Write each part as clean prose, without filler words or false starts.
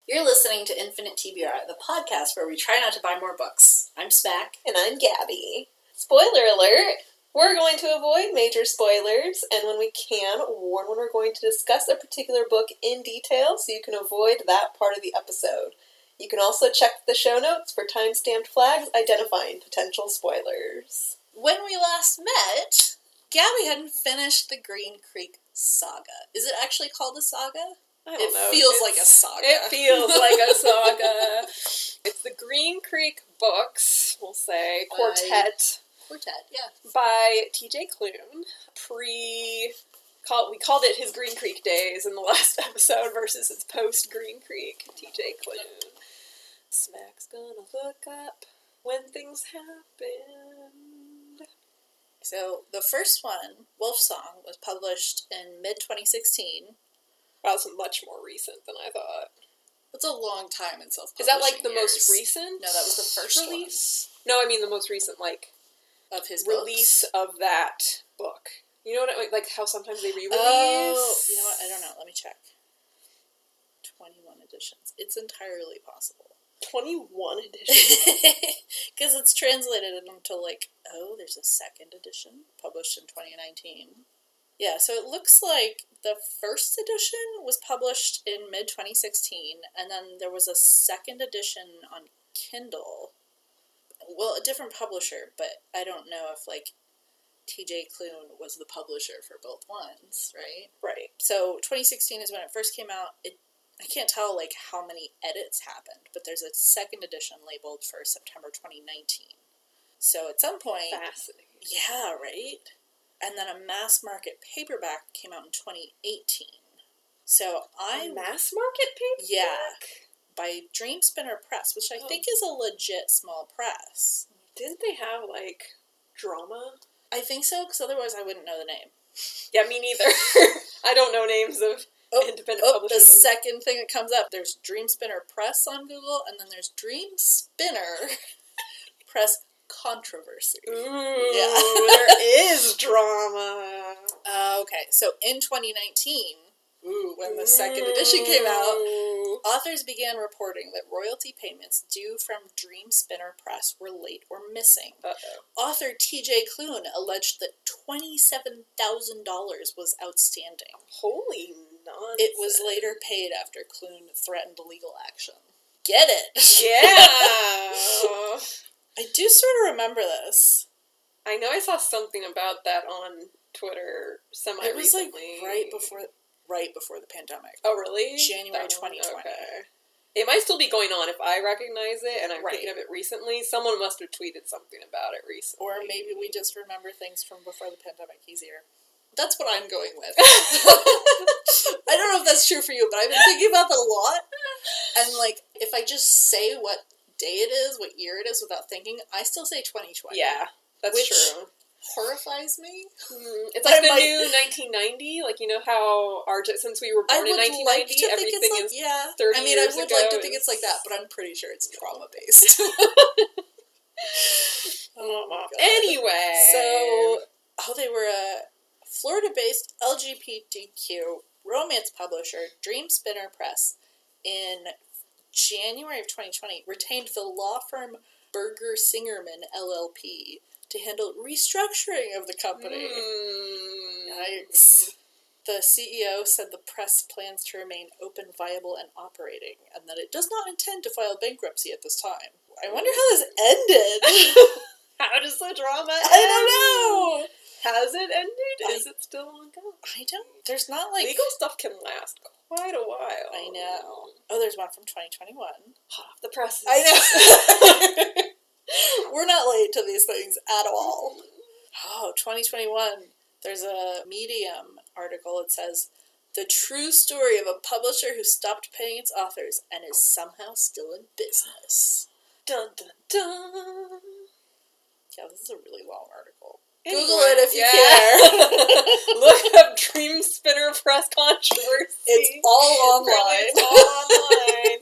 You're listening to Infinite TBR, the podcast where we try not to buy more books. I'm Smack. And I'm Gabi. Spoiler alert! We're going to avoid major spoilers, and when we can, warn when we're going to discuss a particular book in detail so you can avoid that part of the episode. You can also check the show notes for time-stamped flags identifying potential spoilers. When we last met, Gabi hadn't finished the Green Creek saga. Is it actually called a saga? I don't know. It feels like a saga. It feels like a saga. It's the Green Creek books, we'll say, quartet. Quartet, yeah. By TJ Klune. We called it his Green Creek days in the last episode versus his post-Green Creek TJ Klune. Smack's gonna look up when things happened. So, the first one, Wolfsong, was published in mid-2016. That was much more recent than I thought. It's a long time in self-publishing. Is that like the years. most recent? No, that was the first release? No, I mean the most recent, like, of his release books. of that book. You know what I mean? Like how sometimes they re-release? Oh, you know what? I don't know. Let me check. 21 editions. It's entirely possible. 21 editions? Because it's translated into there's a second edition published in 2019. Yeah, so it looks like the first edition was published in mid-2016, and then there was a second edition on Kindle. Well, a different publisher, but I don't know if, TJ Klune was the publisher for both ones, right? Right. So 2016 is when it first came out. I can't tell, how many edits happened, but there's a second edition labeled for September 2019. So at some point... Fascinating. Yeah, right? And then a mass market paperback came out in 2018. So A mass market paperback? Yeah, by Dream Spinner Press, which I think is a legit small press. Didn't they have, drama? I think so, because otherwise I wouldn't know the name. Yeah, me neither. I don't know names of independent publishers. The second thing that comes up, there's Dream Spinner Press on Google, and then there's Dream Spinner Press Controversy. Ooh, yeah. There is drama. Okay, so in 2019, when the second edition came out, authors began reporting that royalty payments due from Dream Spinner Press were late or missing. Uh-oh. Author TJ Klune alleged that $27,000 was outstanding. Holy nonsense. It was later paid after Klune threatened legal action. Get it? Yeah. I do sort of remember this. I know I saw something about that on Twitter semi-recently. It was right before the pandemic. Oh, really? January 2020. Okay. It might still be going on if I recognize it and I'm Right. thinking of it recently. Someone must have tweeted something about it recently. Or maybe we just remember things from before the pandemic easier. That's what I'm going with. I don't know if that's true for you, but I've been thinking about that a lot. And, if I just say what day it is, what year it is without thinking, I still say 2020. Yeah, that's true. Horrifies me. It's like the new 1990, how since we were born in 1990, everything is 30 years ago. I would like to think it's like that, but I'm pretty sure it's trauma-based. Oh my God. Anyway. So, they were a Florida-based LGBTQ romance publisher, Dream Spinner Press, in January of 2020, retained the law firm Berger Singerman LLP to handle restructuring of the company. Yikes. The CEO said the press plans to remain open, viable, and operating, and that it does not intend to file bankruptcy at this time. I wonder how this ended. How does the drama end? I don't know. Has it ended? Is it still ongoing? I don't. There's not legal stuff can last quite a while. I know. Oh, there's one from 2021. Hot off the presses. I know. We're not late to these things at all. Oh, 2021. There's a Medium article. It says, "The true story of a publisher who stopped paying its authors and is somehow still in business." Dun, dun, dun. Yeah, this is a really long article. Anyway, Google it if you care. Look up Dream Spinner Press Controversy. It's all online. It's all online.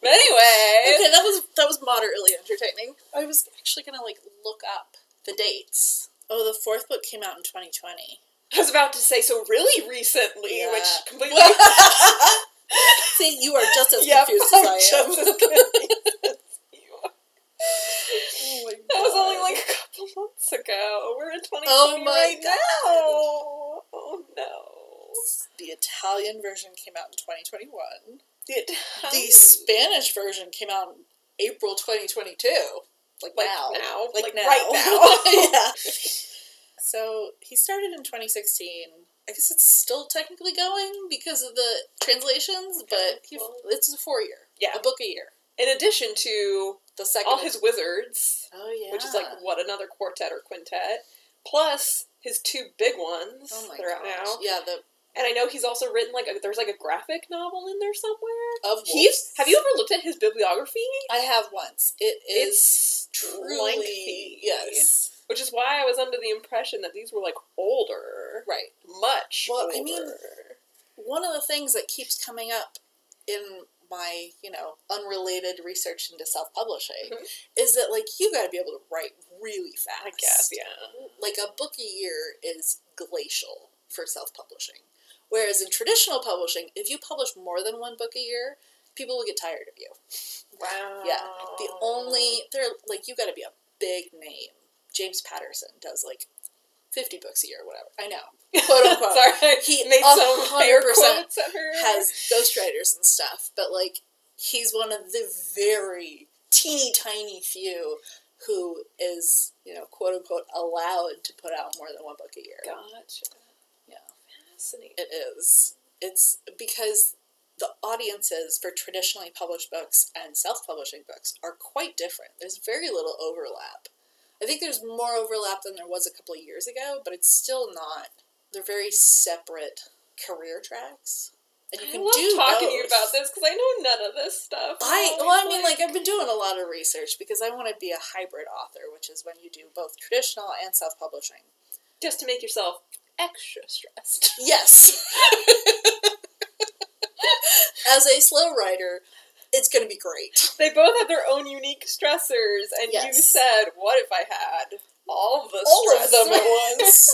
But anyway. Okay, that was moderately entertaining. I was actually going to look up the dates. Oh, the fourth book came out in 2020. I was about to say, so really recently, Yeah. which completely... See, you are just as Yep, confused I'm as I am. just as confused as you are. Oh my god. That was only like a couple months ago. We're in 2020 Oh my right god. now. Oh no. The Italian version came out in 2021. The The Spanish version came out in April 2022. Like now. Like now. right now. Yeah. So he started in 2016. I guess it's still technically going because of the translations, but it's a 4-year. Yeah. A book a year. In addition to The second all his wizards, which is like, another quartet or quintet, plus his 2 big ones that are out now. Yeah, and I know he's also written, there's a graphic novel in there somewhere. Of wolves. Have you ever looked at his bibliography? I have once. It's truly lengthy. Yes. Which is why I was under the impression that these were, older. Right. Much older. I mean, one of the things that keeps coming up in my, unrelated research into self-publishing is that, you gotta be able to write really fast. I guess, yeah. A book a year is glacial for self-publishing. Whereas in traditional publishing, if you publish more than 1 book a year, people will get tired of you. Wow. Yeah. You gotta be a big name. James Patterson does, 50 books a year or whatever. I know. Quote unquote. Sorry, he made some air 100% quotes at her. has ghostwriters and stuff, but he's one of the very teeny tiny few who is, quote unquote, allowed to put out more than 1 book a year. Gotcha. Yeah. Fascinating. It is. It's because the audiences for traditionally published books and self-publishing books are quite different. There's very little overlap. I think there's more overlap than there was a couple of years ago, but it's still not. They're very separate career tracks. And you can do talking both. to you about this because I know none of this stuff. I've been doing a lot of research because I want to be a hybrid author, which is when you do both traditional and self-publishing. Just to make yourself extra stressed. Yes. As a slow writer, it's going to be great. They both have their own unique stressors, and you said, what if I had all of them at once?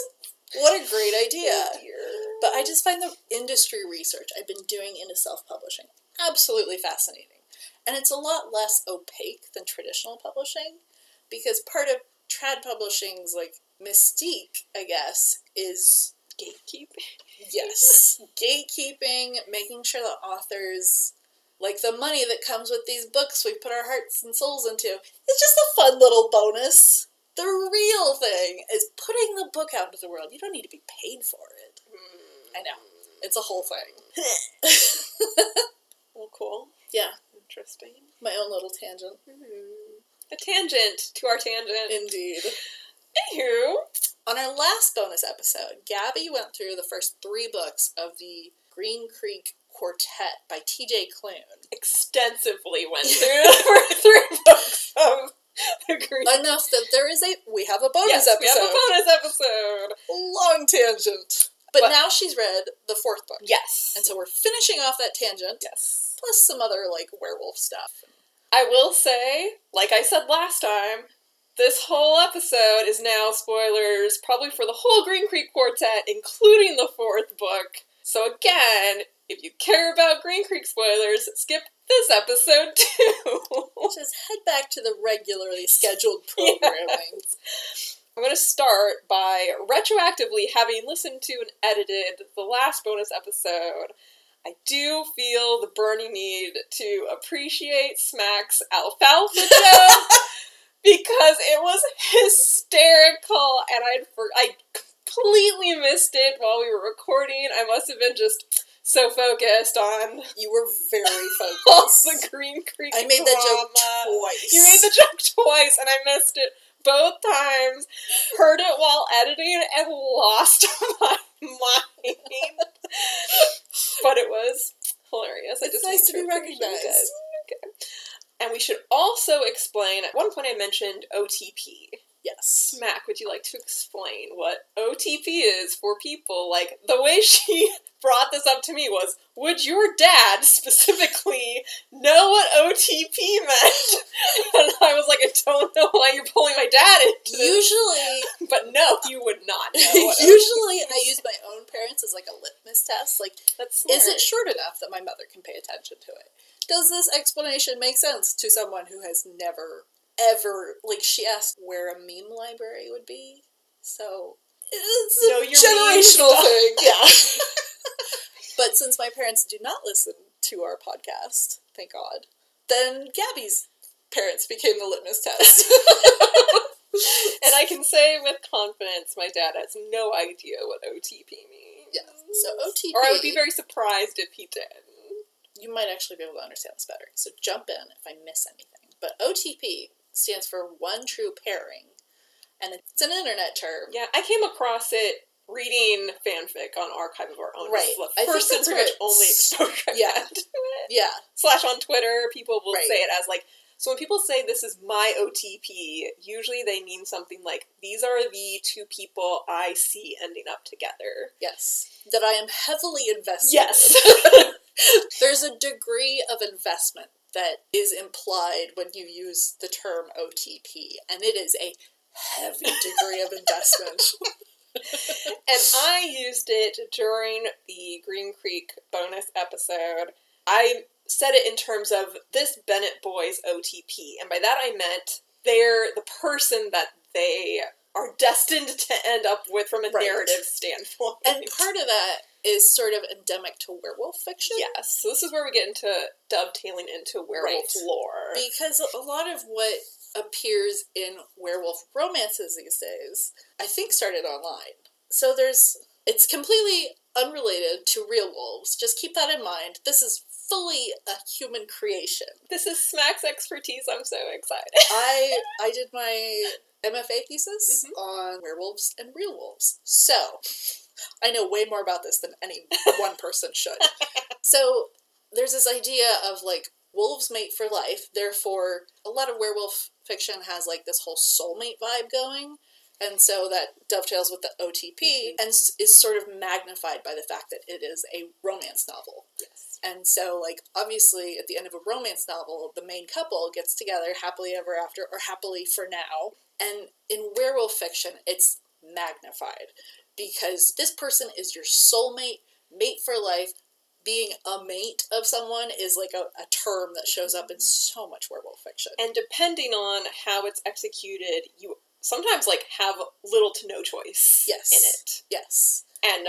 What a great idea. Oh, dear. But I just find the industry research I've been doing into self-publishing absolutely fascinating. And it's a lot less opaque than traditional publishing, because part of trad publishing's, mystique, I guess, is gatekeeping. Yes. Gatekeeping, making sure that authors... the money that comes with these books we put our hearts and souls into, it's just a fun little bonus. The real thing is putting the book out into the world. You don't need to be paid for it. I know. It's a whole thing. Well, cool. Yeah. Interesting. My own little tangent. A tangent to our tangent. Indeed. Anywho. On our last bonus episode, Gabi went through the first 3 books of the Green Creek Quartet by TJ Klune. Extensively went through the 3 books of the Green. Enough that we have a bonus episode. We have a bonus episode. Long tangent. But now she's read the 4th book. Yes. And so we're finishing off that tangent. Yes. Plus some other, werewolf stuff. I will say, like I said last time, this whole episode is now spoilers, probably for the whole Green Creek Quartet, including the 4th book. So again, if you care about Green Creek spoilers, skip this episode too. Just head back to the regularly scheduled programming. Yes. I'm going to start by retroactively having listened to and edited the last bonus episode. I do feel the burning need to appreciate Smack's alfalfa joke because it was hysterical and I completely missed it while we were recording. I must have been just so focused on... You were very focused. The Green Creek I made that joke twice. You made the joke twice and I missed it both times. Heard it while editing and lost my mind. But it was hilarious. It's nice to be recognized. Okay. And we should also explain, at one point I mentioned OTP. Yes. Mac, would you like to explain what OTP is for people? Like, the way she brought this up to me was, would your dad specifically know what OTP meant? And I was like, I don't know why you're pulling my dad into this. Usually... But no, you would not know what Usually I use my own parents as like a litmus test. Like, That's smart. is it short enough that my mother can pay attention to it? Does this explanation make sense to someone who has never, ever, like, she asked where a meme library would be? So, it's a generational thing. Yeah. But since my parents do not listen to our podcast, thank God, then Gabi's parents became the litmus test. And I can say with confidence, my dad has no idea what OTP means. Yeah. So OTP... Or I would be very surprised if he did. You might actually be able to understand this better, so jump in if I miss anything. But OTP stands for One True Pairing, and it's an internet term. Yeah, I came across it reading fanfic on Archive of Our Own. Right. I think that's pretty much only exposure I've had to it. Yeah. / on Twitter, people will say it as like, so when people say this is my OTP, usually they mean something like, these are the two people I see ending up together. Yes. That I am heavily invested Yes. in. There's a degree of investment that is implied when you use the term OTP, and it is a heavy degree of investment. And I used it during the Green Creek bonus episode. I said it in terms of this Bennett boy's OTP, and by that I meant they're the person that they are destined to end up with from a narrative standpoint. And part of that is sort of endemic to werewolf fiction. Yes, so this is where we get into dovetailing into werewolf lore. Because a lot of what appears in werewolf romances these days, I think started online. So it's completely unrelated to real wolves. Just keep that in mind. This is fully a human creation. This is Smack's expertise. I'm so excited. I did my MFA thesis on werewolves and real wolves. So, I know way more about this than any one person should. So, there's this idea of, like, wolves mate for life, therefore, a lot of werewolf fiction has, like, this whole soulmate vibe going, and so that dovetails with the OTP, and is sort of magnified by the fact that it is a romance novel. Yes. And so, like, obviously, at the end of a romance novel, the main couple gets together happily ever after, or happily for now, and in werewolf fiction, it's magnified, because this person is your soulmate, mate for life. Being a mate of someone is like a term that shows up in so much werewolf fiction. And depending on how it's executed, you sometimes, like, have little to no choice in it. Yes. And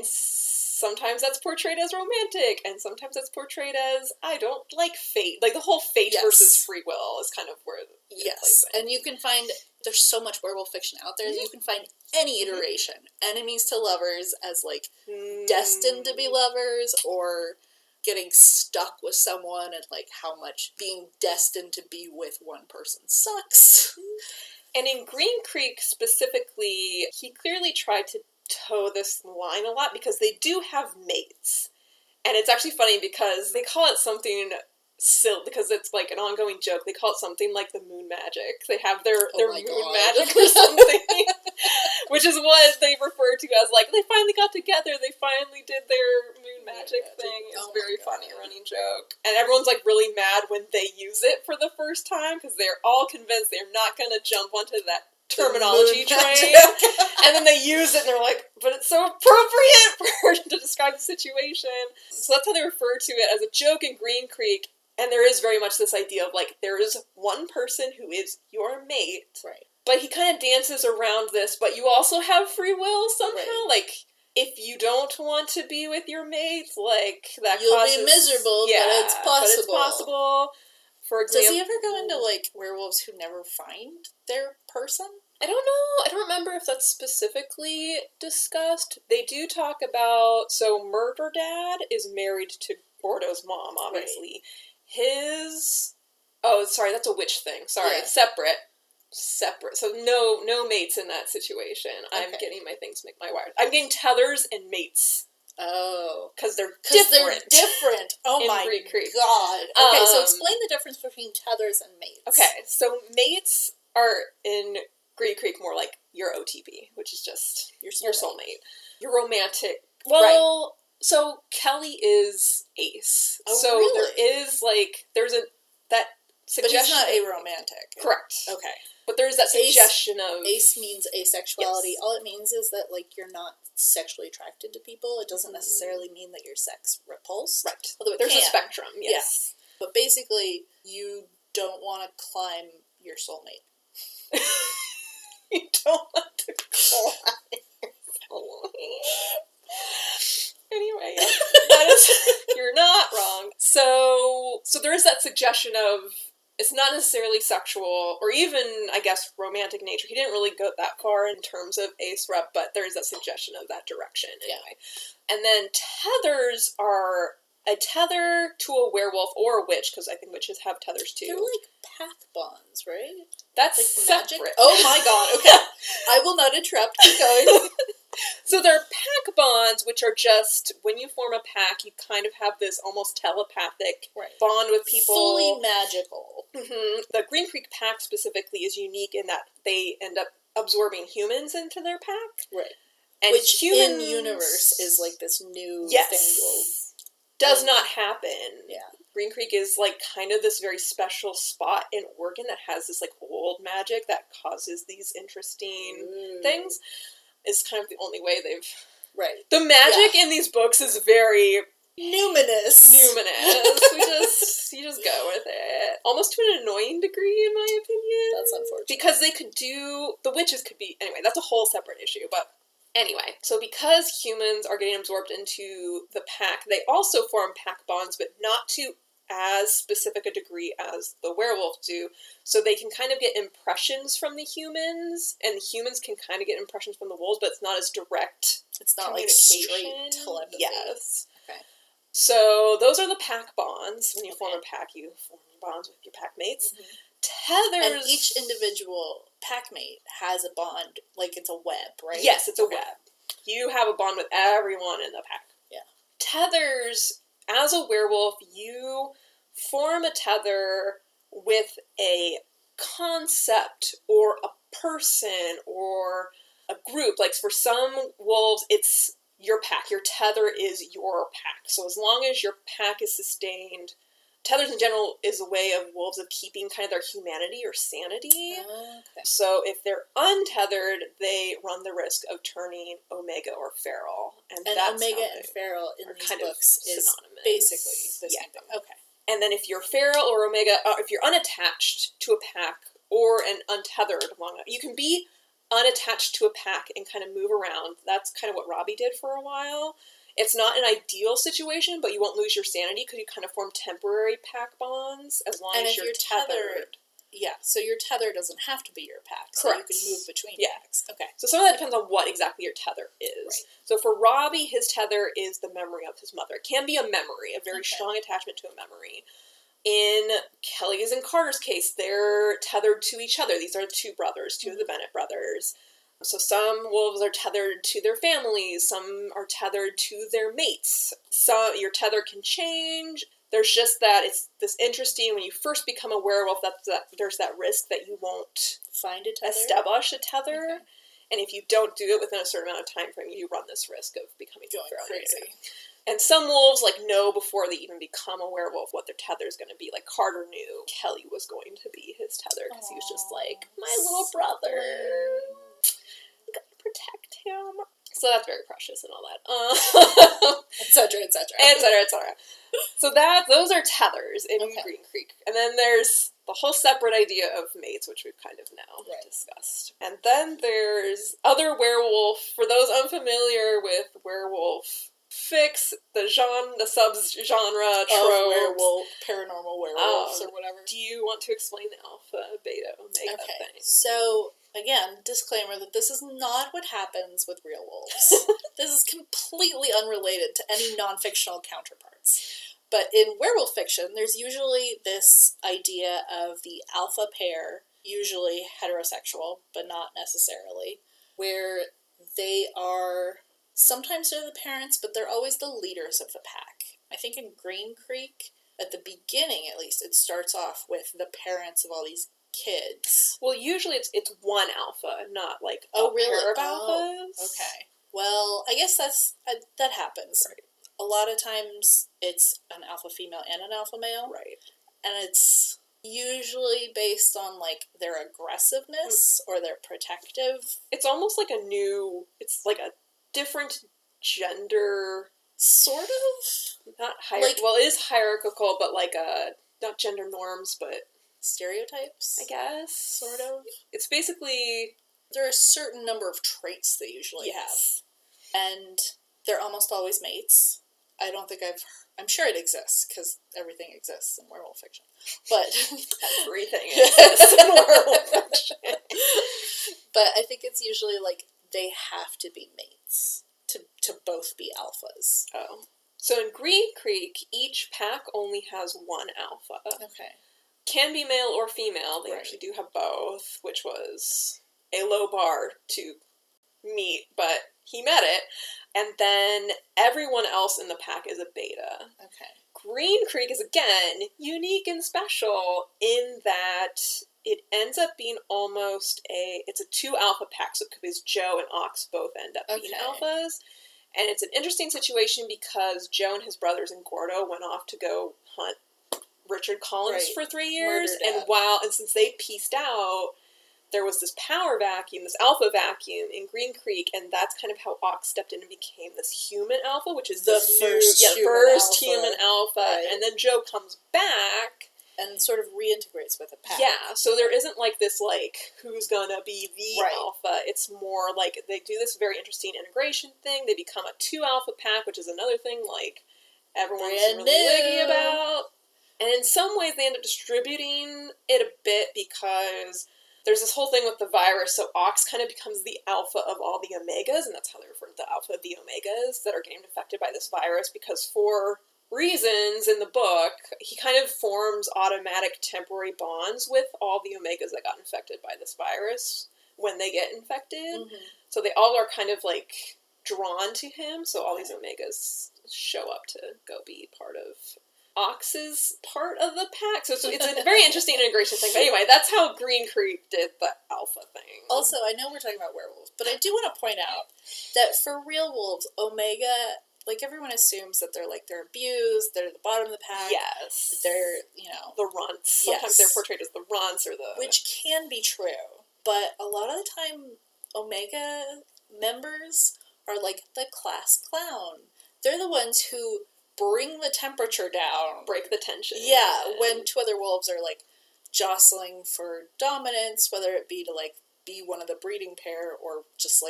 sometimes that's portrayed as romantic, and sometimes that's portrayed as, I don't like fate. Like, the whole fate versus free will is kind of where it plays in. And you can find, there's so much werewolf fiction out there that you can find any iteration. Enemies to lovers as, like, destined to be lovers, or getting stuck with someone, and, like, how much being destined to be with one person sucks. And in Green Creek specifically, he clearly tried to toe this line a lot, because they do have mates. And it's actually funny because they call it something silly, because it's like an ongoing joke. They call it something like the moon magic. They have their moon magic or something, which is what they refer to as, like, they finally got together, they finally did their moon magic thing. It's very funny, running joke. And everyone's, like, really mad when they use it for the first time, because they're all convinced they're not going to jump onto that terminology train. And then they use it and they're like, but it's so appropriate to describe the situation. So that's how they refer to it, as a joke in Green Creek. And there is very much this idea of, like, there is one person who is your mate. Right. But he kind of dances around this, but you also have free will somehow. Right. Like, if you don't want to be with your mate, like, that You'll causes... be miserable, but it's possible. But it's possible. For example... Does he ever go into, like, werewolves who never find their person? I don't know. I don't remember if that's specifically discussed. They do talk about... So, Murder Dad is married to Gordo's mom, obviously. Right. His... Oh, sorry, that's a witch thing. Sorry, Separate. So no mates in that situation. Okay. I'm getting my things make my wires. I'm getting tethers and mates. Oh. Because they're different. Oh my god. Okay, so explain the difference between tethers and mates. Okay, so mates are in Green Creek more like your OTP, which is just Your soulmate. Your romantic. Well, so Kelly is Ace. Oh, so really? there is, like, there's that suggestion. But he's not aromantic. Correct. Okay. But there's that suggestion of... Ace means asexuality. Yes. All it means is that, like, you're not sexually attracted to people. It doesn't necessarily mean that you're sex repulsed. Right. Although there's a spectrum, yes. Yeah. But basically, you don't want to climb your soulmate. You don't want to climb your soulmate. Anyway, yeah, that is, you're not wrong. So there is that suggestion of, it's not necessarily sexual, or even, I guess, romantic nature. He didn't really go that far in terms of ace rep, but there's that suggestion of that direction, anyway. Yeah. And then tethers are a tether to a werewolf or a witch, because I think witches have tethers too. They're like path bonds, right? That's like separate. Magic? Oh my god, okay. I will not interrupt, keep going. So they're pack bonds, which are just, when you form a pack, you kind of have this almost telepathic bond with people. Fully magical. Mm-hmm. The Green Creek pack specifically is unique in that they end up absorbing humans into their pack. Right. And which humans, in universe is like this new thing. Does not happen. Yeah. Green Creek is like kind of this very special spot in Oregon that has this like old magic that causes these interesting things. Is kind of the only way they've... Right. The magic in these books is very... Numinous. You just go with it. Almost to an annoying degree, in my opinion. That's unfortunate. Because they could do... The witches could be... Anyway, that's a whole separate issue, but... Anyway, so because humans are getting absorbed into the pack, they also form pack bonds, but not to as specific a degree as the werewolf do. So they can kind of get impressions from the humans, and the humans can kind of get impressions from the wolves, but it's not as direct. It's not like straight telepathy. Yes. Okay. So those are the pack bonds. When you form a pack, you form bonds with your pack mates. Mm-hmm. Tethers... And each individual pack mate has a bond, like it's a web, right? Yes, it's a web. You have a bond with everyone in the pack. Yeah. Tethers... As a werewolf, you form a tether with a concept or a person or a group. Like for some wolves, it's your pack. Your tether is your pack. So as long as your pack is sustained, tethers in general is a way of wolves of keeping kind of their humanity or sanity. Okay. So if they're untethered, they run the risk of turning omega or feral. And that's omega and feral in these books is synonymous. Basically the same thing. Okay. And then if you're feral or omega, if you're unattached to a pack or an untethered long enough, you can be unattached to a pack and kind of move around. That's kind of what Robbie did for a while. It's not an ideal situation, but you won't lose your sanity because you kind of form temporary pack bonds as long as you're tethered. Yeah, so your tether doesn't have to be your pack. So Correct. You can move between packs. Okay. So some of that depends on what exactly your tether is. Right. So for Robbie, his tether is the memory of his mother. It can be a memory, a very strong attachment to a memory. In Kelly's and Carter's case, they're tethered to each other. These are two brothers, two of the Bennett brothers. So some wolves are tethered to their families, some are tethered to their mates. So your tether can change. There's just that, it's this interesting, when you first become a werewolf, there's that risk that you won't find a tether? Establish a tether. Okay. And if you don't do it within a certain amount of time frame, you run this risk of becoming feral. Crazy. And some wolves know before they even become a werewolf what their tether is going to be. Like Carter knew Kelly was going to be his tether because he was just like, my little brother. I'm going to protect him. So that's very precious and all that. Etc., etc. Etc., etc. So those are tethers in Green Creek. And then there's the whole separate idea of mates, which we've kind of now discussed. And then there's other werewolf. For those unfamiliar with werewolf fics, the sub-genre trope. Werewolf, paranormal werewolves or whatever. Do you want to explain the alpha, beta, omega thing? So, again, disclaimer that this is not what happens with real wolves. This is completely unrelated to any non-fictional counterparts. But in werewolf fiction, there's usually this idea of the alpha pair, usually heterosexual, but not necessarily, where they are... Sometimes they're the parents, but they're always the leaders of the pack. I think in Green Creek, at the beginning at least, it starts off with the parents of all these kids. Well, usually it's one alpha, not like Oh, a really? pair of Oh, alphas. okay. Well, I guess that happens. Right. A lot of times it's an alpha female and an alpha male. Right. And it's usually based on, like, their aggressiveness or their protective. It's almost like it's like a different gender. Sort of? Not Like, well, it is hierarchical, but like not gender norms, but stereotypes? I guess. Sort of. It's basically... There are a certain number of traits they usually have. And they're almost always mates. I'm sure it exists, because everything exists in werewolf fiction. But... everything exists in werewolf fiction. But I think it's usually, like, they have to be mates to both be alphas. Oh. So in Green Creek, each pack only has one alpha. Okay. Can be male or female. They actually do have both, which was a low bar to meet, but he met it. And then everyone else in the pack is a beta. Okay. Green Creek is, again, unique and special in that it ends up being it's a 2 alpha pack, so because Joe and Ox both end up being alphas. And it's an interesting situation because Joe and his brothers in Gordo went off to go hunt Richard Collins for 3 years. And since they pieced out, there was this power vacuum, this alpha vacuum in Green Creek, and that's kind of how Ox stepped in and became this human alpha, which is the first human alpha. Right. And then Joe comes back and sort of reintegrates with a pack. Yeah, so there isn't like this who's gonna be the alpha. It's more like they do this very interesting integration thing. They become a 2 alpha pack, which is another thing everyone's really wiggy about. And in some ways they end up distributing it a bit because there's this whole thing with the virus, so Ox kind of becomes the alpha of all the Omegas, and that's how they refer to the alpha of the Omegas that are getting affected by this virus, because for reasons in the book, he kind of forms automatic temporary bonds with all the Omegas that got infected by this virus when they get infected. Mm-hmm. So they all are kind of drawn to him, so all these Omegas show up to go be part of Ox's part of the pack. So it's a very interesting integration thing. But anyway, that's how Green Creek did the alpha thing. Also, I know we're talking about werewolves, but I do want to point out that for real wolves, Omega, everyone assumes that they're abused, they're at the bottom of the pack. Yes. They're, the runts. Sometimes they're portrayed as the runts or the... Which can be true. But a lot of the time, Omega members are the class clown. They're the ones who bring the temperature down. Break the tension. Yeah, when 2 other wolves are, jostling for dominance, whether it be to, be one of the breeding pair or just,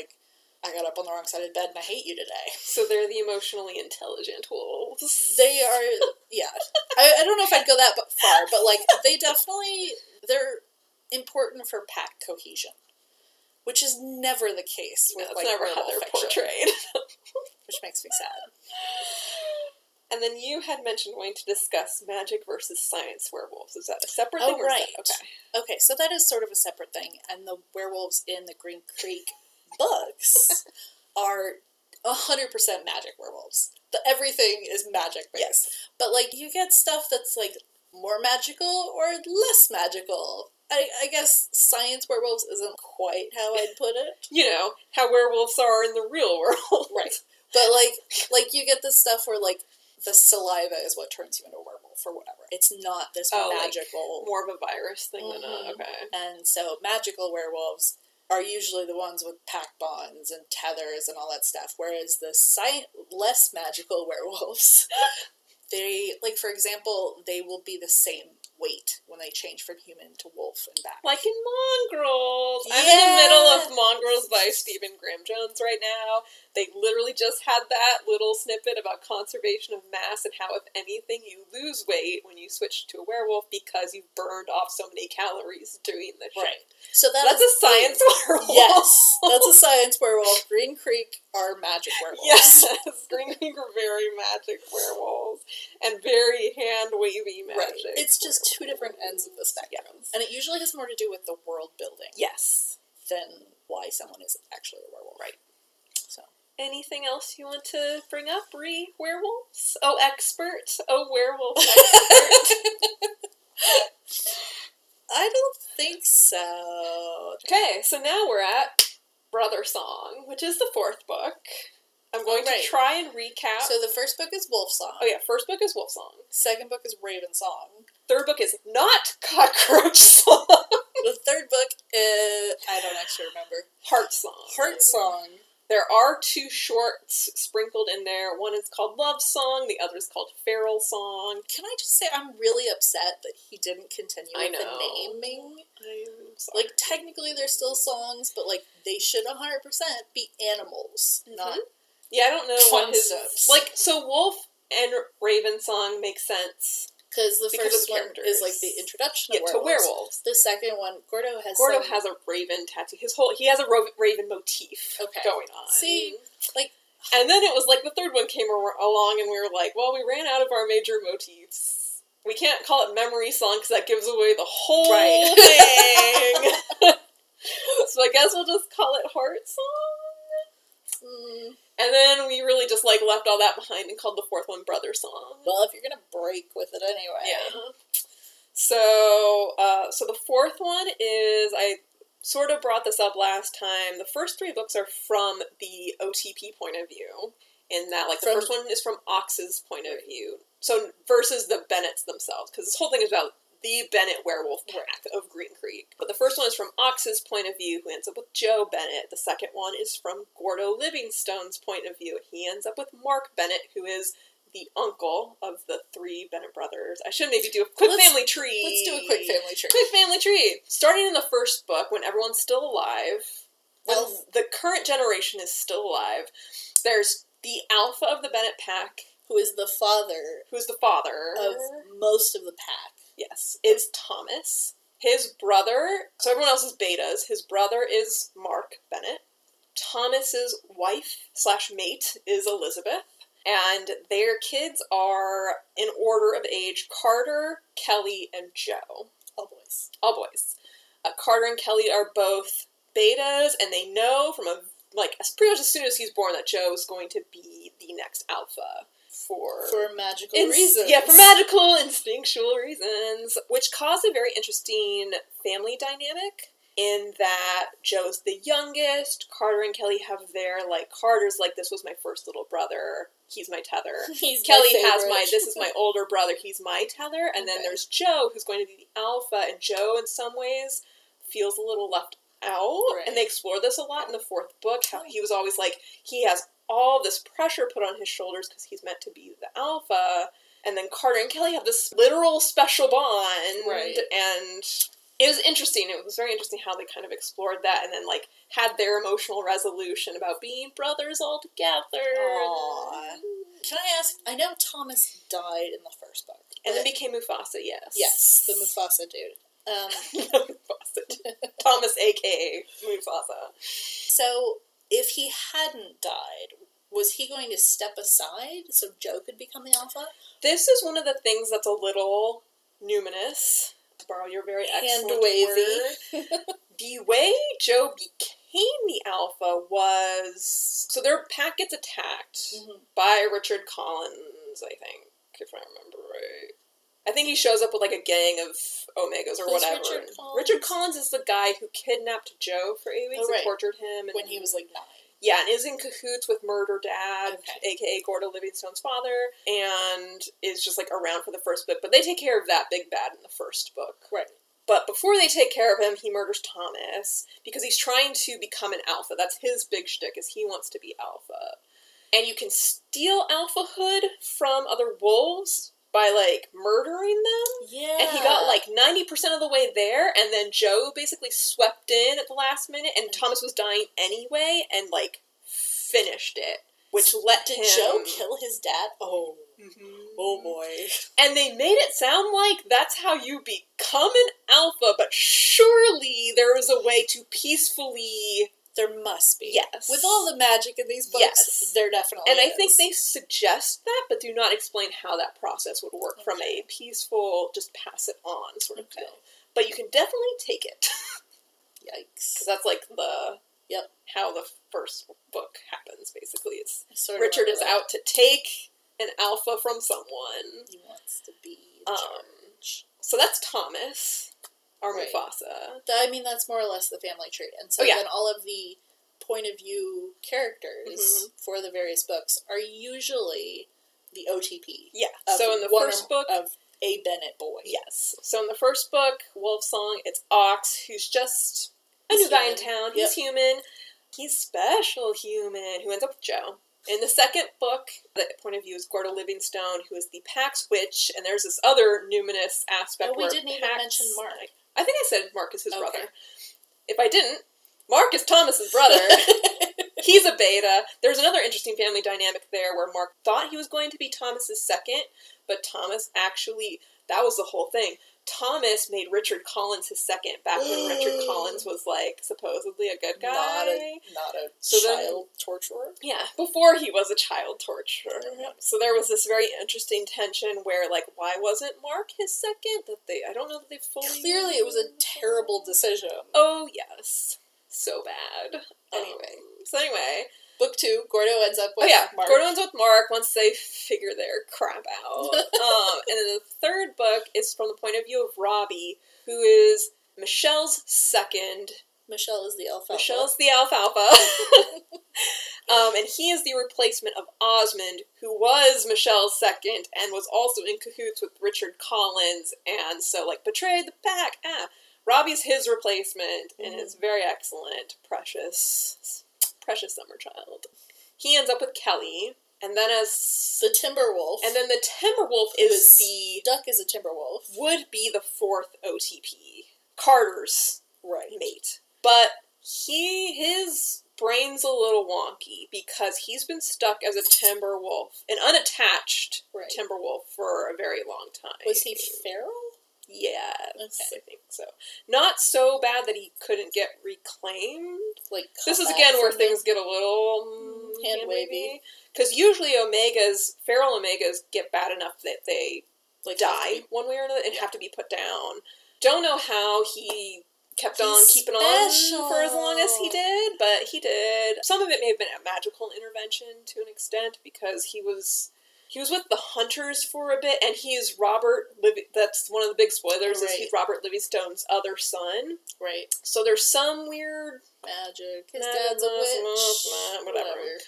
I got up on the wrong side of the bed and I hate you today. So they're the emotionally intelligent wolves. They are, yeah. I don't know if I'd go that far, but, they're important for pack cohesion. Which is never the case with, that's never how they're portrayed. Which makes me sad. And then you had mentioned wanting to discuss magic versus science werewolves. Is that a separate thing? Oh, right. Okay, so that is sort of a separate thing. And the werewolves in the Green Creek books are 100% magic werewolves. Everything is magic based. Yes. But, you get stuff that's, more magical or less magical. I guess science werewolves isn't quite how I'd put it. How werewolves are in the real world. Right. But, you get this stuff where, the saliva is what turns you into a werewolf or whatever. It's not this magical... more of a virus thing than And so magical werewolves are usually the ones with pack bonds and tethers and all that stuff, whereas the less magical werewolves, they, for example, they will be the same weight when they change from human to wolf and back. Like in Mongrels. Yeah. I'm in the middle of Mongrels by Stephen Graham Jones right now. They literally just had that little snippet about conservation of mass and how, if anything, you lose weight when you switch to a werewolf because you've burned off so many calories doing the shit. Right. So that's a science werewolf. Yes, that's a science werewolf. Green Creek are magic werewolves. Yes, Green Creek are very magic werewolves and very hand-wavy magic. Right. It's just 2 different ends of the spectrum. Yes. And it usually has more to do with the world building. Yes. Than why someone is actually a werewolf. Right. So. Anything else you want to bring up, werewolves? Oh, expert. Oh, werewolf expert. I don't think so. Okay, so now we're at Brothersong, which is the 4th book. I'm going to try and recap. So the first book is Wolfsong. Oh yeah, first book is Wolfsong. Second book is Ravensong. Third book is not Cockroach Song. The third book is, I don't actually remember. Heartsong. Heartsong. There are 2 shorts sprinkled in there. One is called Love Song, the other is called Feral Song. Can I just say I'm really upset that he didn't continue with the naming? I'm sorry. Like, technically they're still songs, but, like, they should 100% be animals, not Yeah, I don't know what his... concepts. Like, so Wolf and Raven Song makes sense. Because the first one characters. is, like, the introduction to werewolves. The second one, Gordo has a raven tattoo. He has a raven motif going on. See, like... And then it was like the third one came along and we were like, well, we ran out of our major motifs. We can't call it Memory Song because that gives away the whole thing. So I guess we'll just call it Heart Song. And then we really just like left all that behind and called the 4th one Brothersong. Well, if you're gonna break with it anyway. Yeah. So the 4th one is, I sort of brought this up last time. The first 3 books are from the OTP point of view. In that, like, the first one is from Ox's point of view. So, versus the Bennets themselves. Because this whole thing is about the Bennett werewolf pack of Green Creek. But the first one is from Ox's point of view, who ends up with Joe Bennett. The second one is from Gordo Livingstone's point of view. He ends up with Mark Bennett, who is the uncle of the 3 Bennett brothers. I should maybe do a quick family tree. Let's do a quick family tree. Quick family tree. Starting in the first book, when everyone's still alive, when the current generation is still alive, there's the alpha of the Bennett pack, who is the father of most of the pack. Yes, it's Thomas. His brother, so everyone else is betas. His brother is Mark Bennett. Thomas's wife/mate is Elizabeth. And their kids are, in order of age, Carter, Kelly, and Joe. All boys. All boys. Carter and Kelly are both betas, and they know from pretty much as soon as he's born that Joe's going to be the next alpha. For magical reasons. Yeah, for magical, instinctual reasons. Which caused a very interesting family dynamic in that Joe's the youngest. Carter and Kelly have their, Carter's this was my first little brother. He's my tether. Kelly has this is my older brother. He's my tether. And then there's Joe, who's going to be the alpha. And Joe, in some ways, feels a little left out. Right. And they explore this a lot in the 4th book. How he was always he has all this pressure put on his shoulders because he's meant to be the alpha. And then Carter and Kelly have this literal special bond. Right. And it was interesting. It was very interesting how they kind of explored that and then, had their emotional resolution about being brothers all together. Aww. Can I ask, I know Thomas died in the first book. And then became Mufasa, yes. Yes, the Mufasa dude. Mufasa. Thomas, a.k.a. Mufasa. So, if he hadn't died, was he going to step aside so Joe could become the alpha? This is one of the things that's a little numinous, to borrow your very excellent word. The way Joe became the alpha was... So their pack gets attacked by Richard Collins, I think, if I remember right. I think he shows up with a gang of Omegas or whatever. Richard Collins is the guy who kidnapped Joe for 8 weeks and tortured him. When he was 9. Yeah, and is in cahoots with Murder Dad, a.k.a. Gordo Livingstone's father, and is just, around for the first book. But they take care of that big bad in the first book. Right. But before they take care of him, he murders Thomas, because he's trying to become an alpha. That's his big shtick, is he wants to be alpha. And you can steal alphahood from other wolves by, murdering them. Yeah. And he got, 90% of the way there, and then Joe basically swept in at the last minute, and Thomas was dying anyway, and, finished it. Which let him... Did Joe kill his dad? Oh. Mm-hmm. Oh, boy. And they made it sound like that's how you become an alpha, but surely there is a way to peacefully... There must be. Yes. With all the magic in these books, there definitely is. And I think they suggest that, but do not explain how that process would work from a peaceful, just pass it on sort of deal. But you can definitely take it. Yikes. Because that's how the first book happens, basically. It's Richard is out to take an alpha from someone. He wants to be in charge. So that's Thomas. are Right. Mufasa. I mean, that's more or less the family tree. And so then all of the point of view characters for the various books are usually the OTP. Yeah. So in the first book of a Bennett boy. Yes. So in the first book, Wolfsong, it's Ox, who's just a new guy in town. He's human. He's special human, who ends up with Joe. In the second book, the point of view is Gordo Livingstone, who is the Pax Witch, and there's this other numinous aspect we didn't even mention Mark. I think I said Mark is his brother. If I didn't, Mark is Thomas's brother. He's a beta. There's another interesting family dynamic there where Mark thought he was going to be Thomas's second, but Thomas actually, that was the whole thing. Thomas made Richard Collins his second back when Richard Collins was, like, supposedly a good guy. Not a child torturer. Yeah, before he was a child torturer. So there was this very interesting tension where, like, why wasn't Mark his second? I don't know that they fully... Clearly it was a terrible decision. Oh, yes. So bad. Anyway... Book 2, Gordo ends up with Mark. Gordo ends up with Mark once they figure their crap out. And then the third book is from the point of view of Robbie, who is Michelle's second. Michelle is the alfalfa. Michelle's the alfalfa. And he is the replacement of Osmond, who was Michelle's second and was also in cahoots with Richard Collins, and so, like, betrayed the pack. Robbie's his replacement, and is very excellent. Precious summer child. He ends up with Kelly, and then as the Timberwolf. And then the Timberwolf is the... Duck is a Timberwolf. Would be the fourth OTP. Carter's mate. But his brain's a little wonky, because he's been stuck as a Timberwolf, an unattached Timberwolf, for a very long time. Was he feral? Yes, I think so. Not so bad that he couldn't get reclaimed. Like, this is again where things get a little hand-wavy. Because usually feral Omegas get bad enough that they die one way or another and have to be put down. Don't know how he kept on keeping on for as long as he did, but he did. Some of it may have been a magical intervention to an extent, because he was with the Hunters for a bit, and he is that's one of the big spoilers, is he's Robert Livingstone's other son. Right. So there's some weird magic. His dad's a witch. Whatever.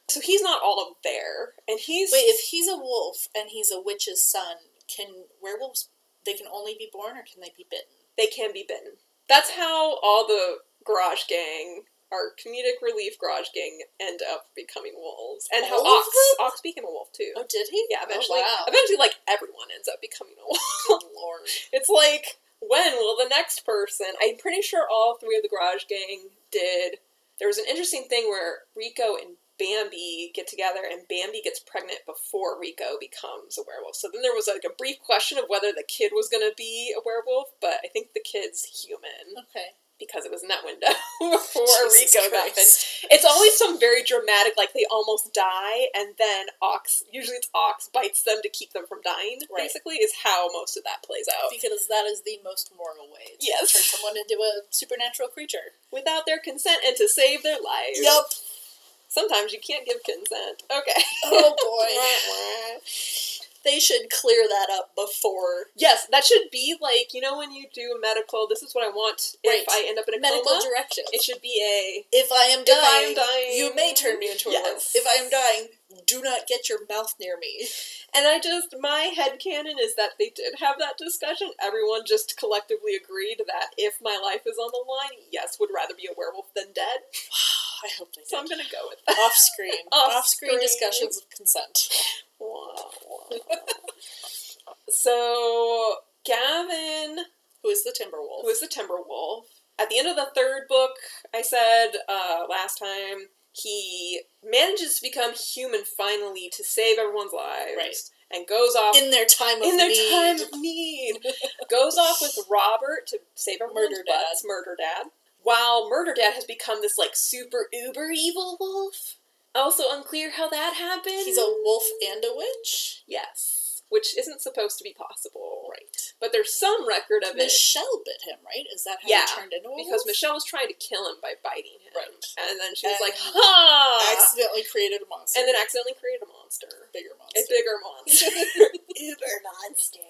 So he's not all of there, and he's... Wait, if he's a wolf and he's a witch's son, can werewolves, they can only be born, or can they be bitten? They can be bitten. That's how all the Garage Gang... Our comedic relief Garage Gang end up becoming wolves. And how Ox became a wolf, too. Oh, did he? Yeah, eventually. Oh, wow. Eventually, like, everyone ends up becoming a wolf. Good Lord. It's like, when will the next person... I'm pretty sure all three of the Garage Gang did. There was an interesting thing where Rico and Bambi get together, and Bambi gets pregnant before Rico becomes a werewolf. So then there was, like, a brief question of whether the kid was going to be a werewolf, but I think the kid's human. Okay. Because it was in that window before Rico happened. It's always some very dramatic, like, they almost die, and then usually it's Ox, bites them to keep them from dying, basically, is how most of that plays out. Because that is the most moral way to turn someone into a supernatural creature. Without their consent and to save their lives. Yep. Sometimes you can't give consent. Okay. Oh, boy. They should clear that up before. Yes, that should be like, you know, when you do a medical, this is what I want if I end up in a medical coma. directive. It should be a... If I am dying, you may turn me into a werewolf. If I am dying, do not get your mouth near me. And my headcanon is that they did have that discussion. Everyone just collectively agreed that if my life is on the line, yes, would rather be a werewolf than dead. I hope they did. So I'm going to go with that. Off-screen. Off-screen discussions of consent. Wow. So, Gavin... Who is the Timberwolf. At the end of the third book, I said last time, he manages to become human finally to save everyone's lives. Right. And goes off... In their time of need. Goes off with Robert to save everyone's butts. Murder Dad. While Murder Dad has become this, like, super uber evil wolf. Also unclear how that happened. He's a wolf and a witch? Yes. Which isn't supposed to be possible. Right. But there's some record of Michelle bit him, right? Is that how he turned into a wolf? Because Michelle was trying to kill him by biting him. Right. And then she was like, accidentally created a monster. And then accidentally created a monster. Bigger monster. A bigger monster. Uber monster.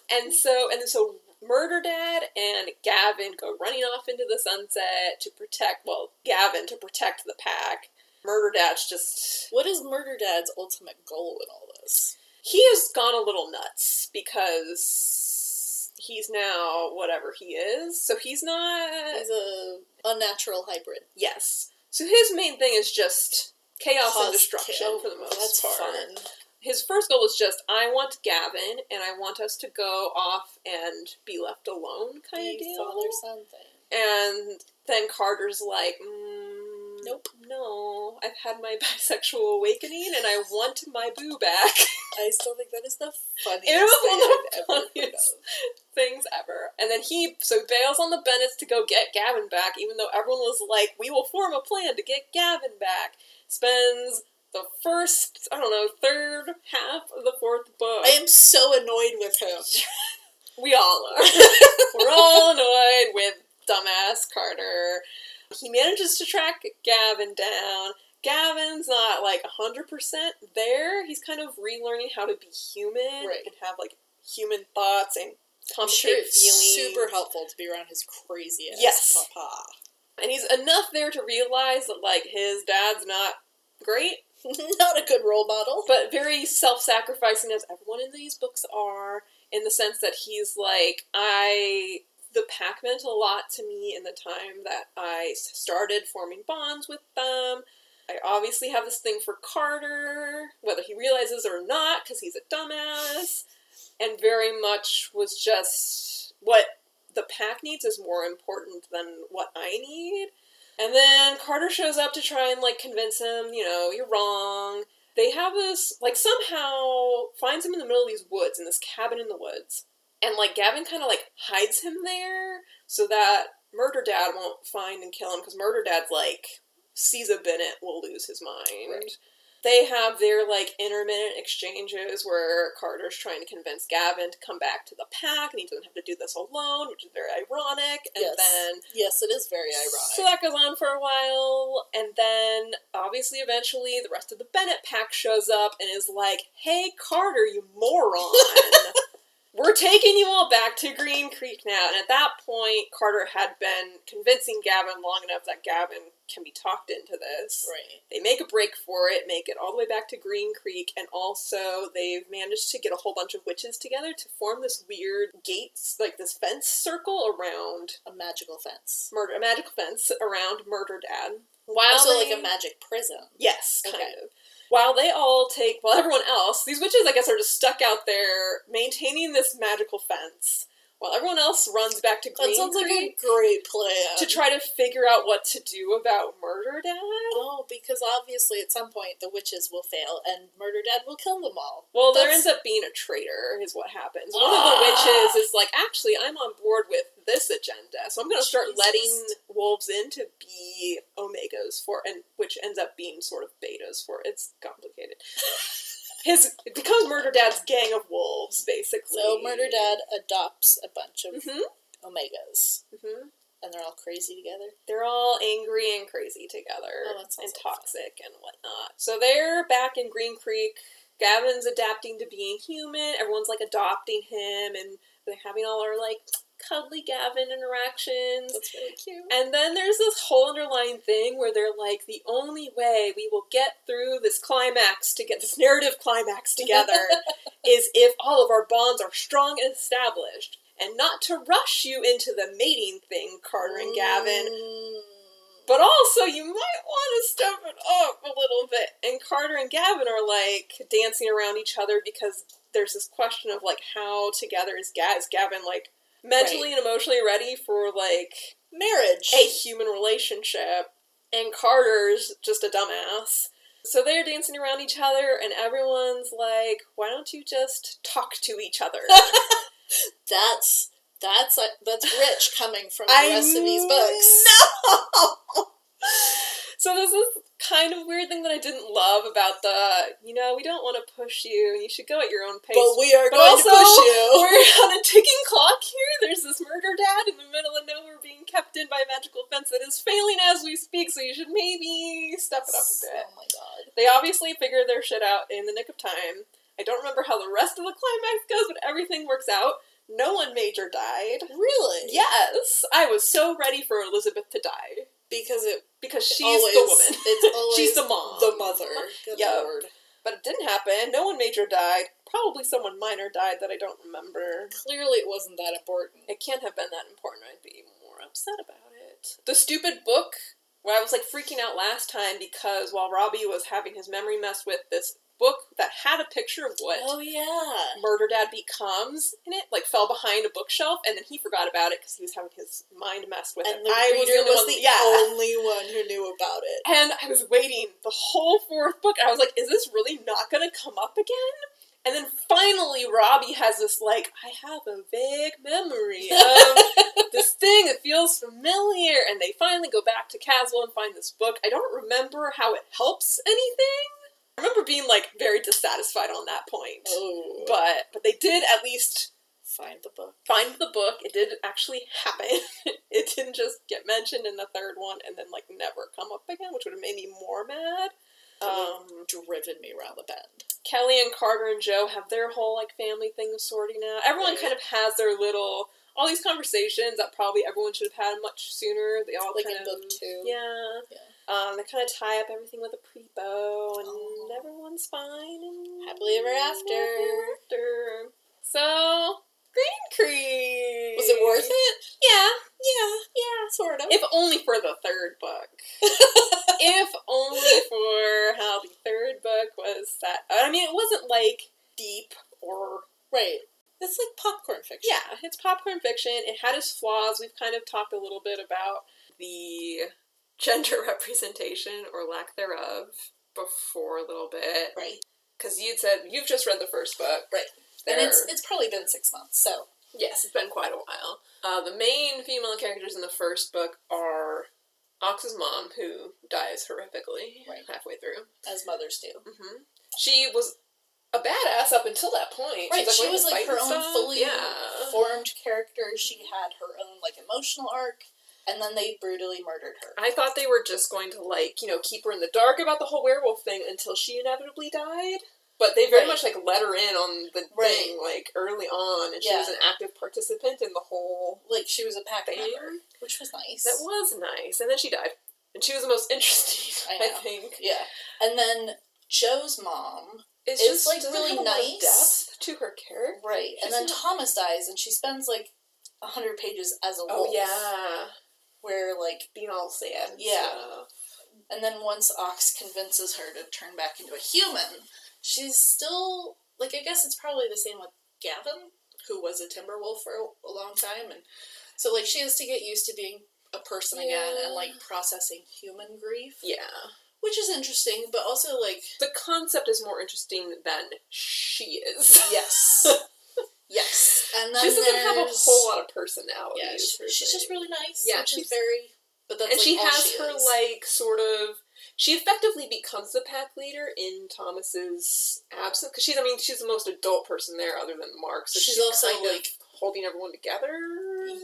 And so Murder Dad and Gavin go running off into the sunset to protect, Gavin to protect the pack. Murder Dad's just... What is Murder Dad's ultimate goal in all this? He has gone a little nuts because he's now whatever he is. So he's not... He's a unnatural hybrid. Yes. So his main thing is just chaos and destruction for the most that's part. Fun. His first goal was just, I want Gavin, and I want us to go off and be left alone kind of deal. Father-son thing. And then Carter's like, nope. No, I've had my bisexual awakening, and I want my boo back. I still think that is the funniest It was thing one of I've the ever funniest things ever. And then he bails on the Bennetts to go get Gavin back, even though everyone was like, we will form a plan to get Gavin back. Spends the first, third half of the fourth book. I am so annoyed with him. We all are. We're all annoyed with dumbass Carter. He manages to track Gavin down. Gavin's not, 100% there. He's kind of relearning how to be human. Right. And have, human thoughts and complicated it's feelings. super helpful to be around his crazy ass Yes. papa. And he's enough there to realize that, his dad's not great. Not a good role model. But very self-sacrificing, as everyone in these books are, in the sense that he's the pack meant a lot to me in the time that I started forming bonds with them. I obviously have this thing for Carter, whether he realizes or not, because he's a dumbass, and very much was just what the pack needs is more important than what I need. And then Carter shows up to try and, convince him, you're wrong. They have this, somehow finds him in the middle of these woods, in this cabin in the woods. And, Gavin kind of, hides him there so that Murder Dad won't find and kill him, because Murder Dad's, sees a Bennett will lose his mind. Right. They have their, intermittent exchanges where Carter's trying to convince Gavin to come back to the pack, and he doesn't have to do this alone, which is very ironic. And then... Yes, it is very ironic. So that goes on for a while, and then, obviously, eventually, the rest of the Bennett pack shows up and is like, hey, Carter, you moron! We're taking you all back to Green Creek now. And at that point, Carter had been convincing Gavin long enough that Gavin can be talked into this. Right. They make a break for it, make it all the way back to Green Creek, and also they've managed to get a whole bunch of witches together to form this weird gates, this fence circle around... A magical fence. A magical fence around Murder Dad. Also a magic prison. Yes, kind of. While everyone else, these witches, I guess, are just stuck out there maintaining this magical fence, while everyone else runs back to Green Creek. That sounds like a great plan. To try to figure out what to do about Murder Dad. Oh, because obviously at some point the witches will fail and Murder Dad will kill them all. Well, there ends up being a traitor, is what happens. One of the witches is like, actually, I'm on board with this agenda, so I'm going to start letting wolves in to be omegas and which ends up being sort of betas for it. It's complicated. It becomes Murder Dad's gang of wolves, basically. So Murder Dad adopts a bunch of omegas. Mm-hmm. And they're all crazy together? They're all angry and crazy together. Oh, that sounds and toxic and whatnot. So they're back in Green Creek. Gavin's adapting to being human. Everyone's, adopting him. And they're having all our, cuddly Gavin interactions. That's really cute. And then there's this whole underlying thing where they're like, the only way we will get through this climax, to get this narrative climax together, is if all of our bonds are strong and established. And not to rush you into the mating thing, Carter and Gavin. But also, you might want to step it up a little bit. And Carter and Gavin are, dancing around each other because there's this question of, how together is Gavin, mentally and emotionally ready for, marriage. A human relationship. And Carter's just a dumbass. So they're dancing around each other, and everyone's like, why don't you just talk to each other? That's rich coming from the rest of these books. No! So this is kind of weird thing that I didn't love about we don't want to push you, and you should go at your own pace. But we are going to push you. We're on a ticking clock here. There's this Murder Dad in the middle of nowhere being kept in by a magical fence that is failing as we speak, so you should maybe step it up a bit. Oh my god. They obviously figure their shit out in the nick of time. I don't remember how the rest of the climax goes, but everything works out. no one major died. Really? Yes! I was so ready for Elizabeth to die. Because she's always, the woman. It's always she's the mom. The mother. Good yep. Lord. But it didn't happen. No one major died. Probably someone minor died that I don't remember. Clearly it wasn't that important. It can't have been that important. I'd be more upset about it. The stupid book, where I was like freaking out last time because while Robbie was having his memory messed with, this book that had a picture of what Murder Dad becomes in it, like fell behind a bookshelf, and then he forgot about it because he was having his mind messed with it. And the reader was the only one who knew about it. And I was waiting the whole fourth book, and I was like, is this really not going to come up again? And then finally Robbie has this, like, I have a vague memory of this thing that feels familiar, and they finally go back to Caswell and find this book. I don't remember how it helps anything. I remember being, like, very dissatisfied on that point. Oh. But they did at least find the book. It did actually happen. It didn't just get mentioned in the third one and then, like, never come up again, which would have made me more mad. Driven me around the bend. Kelly and Carter and Joe have their whole, like, family thing sorting out. Everyone kind of has their little... all these conversations that probably everyone should have had much sooner. They all like kind in book 2. Yeah. They kind of tie up everything with a pretty bow, and everyone's fine. And happily ever after. So, Green Creek. Was it worth it? Yeah, sort of. If only for the third book. If only for how the third book was set. I mean, it wasn't, like, deep or... Right. It's like popcorn fiction. Yeah, it's popcorn fiction. It had its flaws. We've kind of talked a little bit about the gender representation, or lack thereof, before a little bit. Right. Because you'd said, you've just read the first book. Right. And it's probably been 6 months, so... Yes, it's been quite a while. The main female characters in the first book are Ox's mom, who dies horrifically halfway through. As mothers do. Mm-hmm. She was a badass up until that point. Right, she was like her own stuff. fully formed character. She had her own, like, emotional arc, and then they brutally murdered her. I thought they were just going to, like, you know, keep her in the dark about the whole werewolf thing until she inevitably died. But they very much, like, let her in on the thing, like, early on, and she was an active participant in the whole... Like, she was a pack member, which was nice. That was nice. And then she died. And she was the most interesting, I think. Yeah. And then Joe's mom is just, like, really nice. Depth to her character. Right. And then Thomas dies, and she spends, like, 100 pages as a wolf. Oh, yeah. Where, like... being all sad. Yeah. And then once Ox convinces her to turn back into a human... She's still, like, I guess it's probably the same with Gavin, who was a timber wolf for a long time, and so, like, she has to get used to being a person again, and, like, processing human grief. Yeah. Which is interesting, but also, like... The concept is more interesting than she is. Yes. Yes. And then she doesn't have a whole lot of personality. Yeah, she's just really nice. Yeah, she's very... But that's, and like, she all has she her, is. like, sort of... She effectively becomes the pack leader in Thomas's absence. Because she's the most adult person there other than Mark. So she's also, kind of holding everyone together.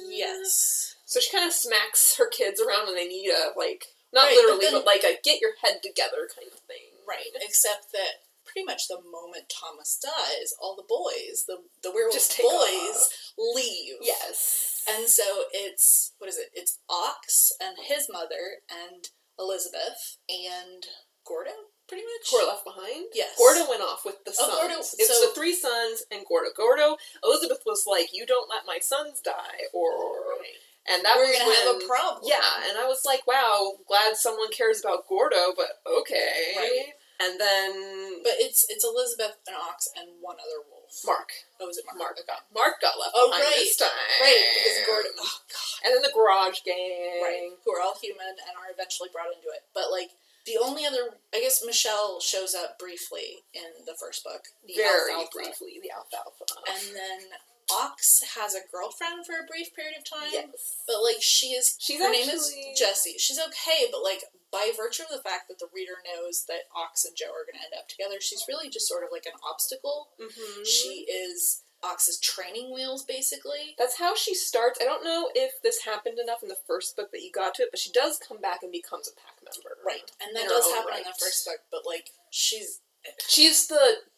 Yes. So she kind of smacks her kids around when they need a, like... Not literally, but like a get your head together kind of thing. Right. Except that pretty much the moment Thomas dies, all the boys, the werewolf boys, leave. Yes. And so it's, what is it? It's Ox and his mother and Elizabeth and Gordo, pretty much. Who are left behind? Yes. Gordo went off with the sons. Gordo, It's the 3 sons and Gordo. Elizabeth was like, you don't let my sons die, or... Right. And that We're was gonna when, have a problem. Yeah, and I was like, wow, glad someone cares about Gordo, but okay. Right. And then... But it's Elizabeth and Ox and one other wolf. Mark. Oh, was it Mark? Mark got left behind this time. Right, because Gordo... Oh, God. And then the Garage Gang. Right, who are all human and are eventually brought into it. But, like, the only other... I guess Michelle shows up briefly in the first book. Very briefly, the alfalfa. And then... Ox has a girlfriend for a brief period of time. Yes. But, like, her name is Jessie. She's okay, but, like, by virtue of the fact that the reader knows that Ox and Joe are going to end up together, she's really just sort of like an obstacle. Mm-hmm. She is Ox's training wheels, basically. That's how she starts. I don't know if this happened enough in the first book that you got to it, but she does come back and becomes a pack member. Right. And that does happen in the first book, but, like, she's...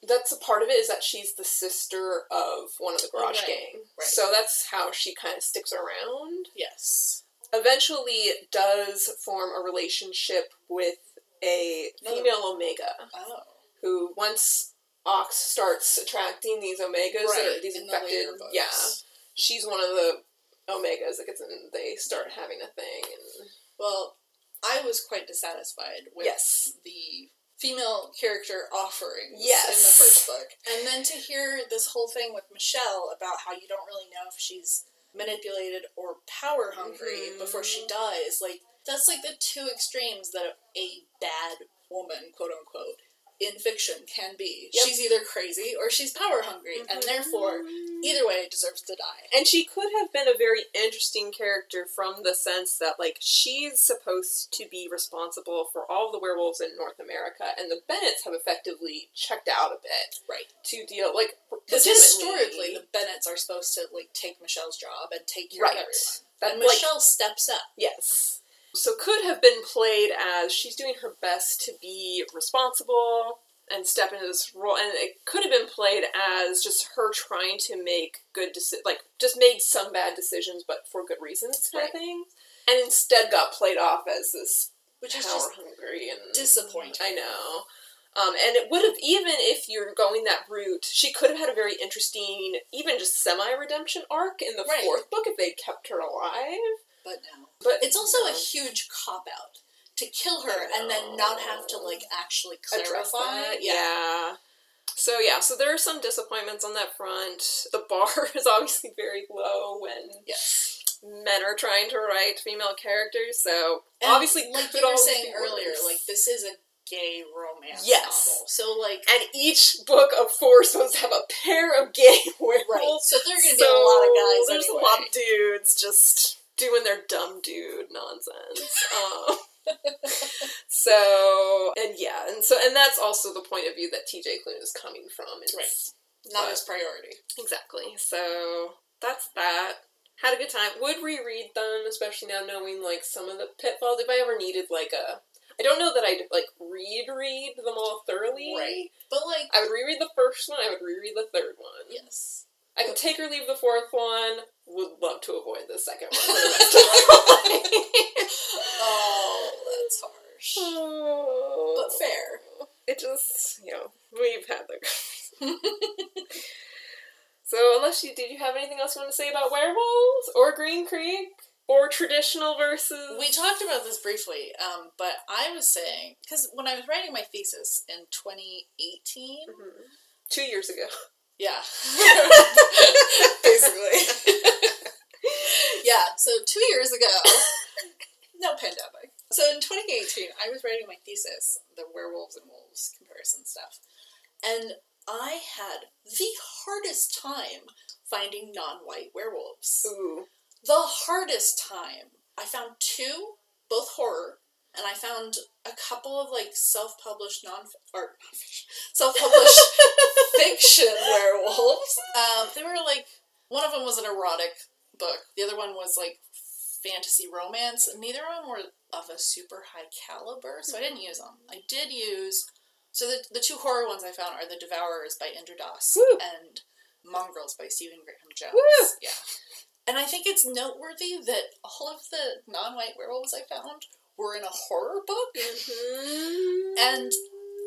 That's a part of it, is that she's the sister of one of the Garage Gang. Right. So that's how she kind of sticks around. Yes. Eventually does form a relationship with a female Omega. Oh. Who, once Ox starts attracting these Omegas, these infected, she's one of the Omegas that gets in, they start having a thing. And well, I was quite dissatisfied with the female character offerings in the first book. And then to hear this whole thing with Michelle about how you don't really know if she's manipulated or power hungry before she dies, like, that's like the two extremes that a bad woman, quote unquote, in fiction can be. Yep. She's either crazy or she's power hungry, and therefore, either way, deserves to die. And she could have been a very interesting character from the sense that, like, she's supposed to be responsible for all the werewolves in North America, and the Bennetts have effectively checked out a bit. Right. To deal, like, because historically, the Bennetts are supposed to, like, take Michelle's job and take care of everyone. And Michelle steps up. Yes. So could have been played as she's doing her best to be responsible and step into this role, and it could have been played as just her trying to make good just made some bad decisions, but for good reasons kind of thing, and instead got played off as this power hungry and disappointing. I know. And it would have, even if you're going that route, she could have had a very interesting, even just semi-redemption arc in the fourth book if they'd kept her alive. But no. But it's also a huge cop-out to kill her and then not have to, like, actually clarify. Yeah. So there are some disappointments on that front. The bar is obviously very low when men are trying to write female characters, so and obviously, like you were saying earlier, like, this is a gay romance novel. So, like... And each book of 4 is supposed to have a pair of gay werewolves. Right. So there are going to be a lot of guys There's a lot of dudes just doing their dumb dude nonsense. And that's also the point of view that TJ Klune is coming from. Not his priority. Exactly. So that's that. Had a good time. Would reread them, especially now knowing, like, some of the pitfalls. If I ever needed, like, I don't know that I'd, like, reread them all thoroughly. Right. But, like... I would reread the first one, I would reread the third one. Yes. I could take or leave the fourth one. Would love to avoid the second one for the rest of my life. Oh, that's harsh. But fair. It just, we've had the... So, did you have anything else you want to say about werewolves? Or Green Creek? Or traditional versus... We talked about this briefly, but I was saying... Because when I was writing my thesis in 2018... 2 years ago. Yeah. Basically. Yeah, so 2 years ago, no pandemic. So in 2018, I was writing my thesis, the werewolves and wolves comparison stuff, and I had the hardest time finding non-white werewolves. Ooh. The hardest time. I found 2, both horror, and I found a couple of, like, self-published self-published fiction werewolves. They were, like, one of them was an erotic book. The other one was, like, fantasy romance. Neither of them were of a super high caliber, so I didn't use them. I did use... So the 2 horror ones I found are The Devourers by Indra and Mongrels by Stephen Graham Jones. Woo! Yeah. And I think it's noteworthy that all of the non-white werewolves I found were in a horror book.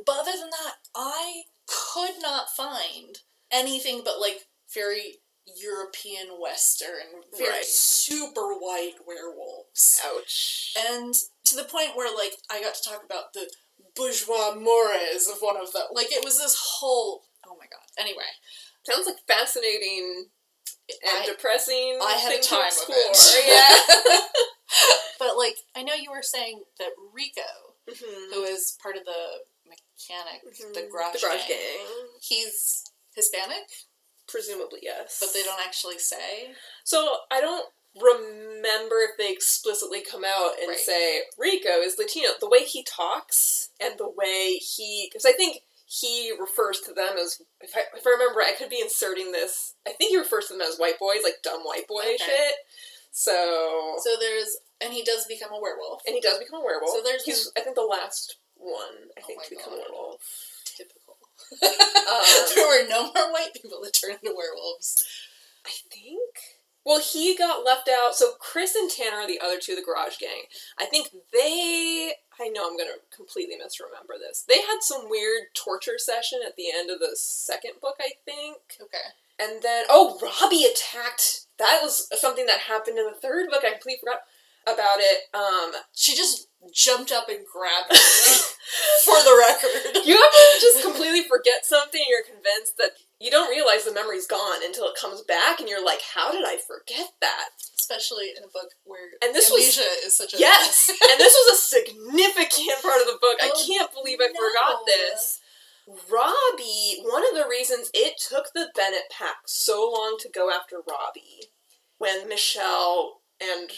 But other than that, I could not find anything but, like, very European Western, very super white werewolves. Ouch. And to the point where, like, I got to talk about the bourgeois mores of one of them. Like, it was this whole... Oh my god. Anyway. Sounds like fascinating and depressing. I had a time of it. Yeah. But, like, I know you were saying that Rico, who is part of the mechanic, the Garage Gang, he's Hispanic? Presumably, yes. But they don't actually say? So, I don't remember if they explicitly come out and say, Rico is Latino. The way he talks, and the way because I think he refers to them as, if I remember, I could be inserting this, I think he refers to them as white boys, like dumb white boy shit. So and he does become a werewolf. So there's he's, I think, the last one, to become a werewolf. Typical. There were no more white people that turned into werewolves. I think. Well, he got left out. So Chris and Tanner are the other two of the Garage Gang. I think they... I know I'm going to completely misremember this. They had some weird torture session at the end of the second book, I think. Okay. And then... Oh, Robbie attacked... That was something that happened in the third book. I completely forgot about it. She just jumped up and grabbed me, for the record. You ever just completely forget something and you're convinced that you don't realize the memory's gone until it comes back and you're like, how did I forget that? Especially in a book where amnesia is such a... Yes! And this was a significant part of the book. I can't believe I forgot this. Robbie, one of the reasons it took the Bennett pack so long to go after Robbie, when Michelle and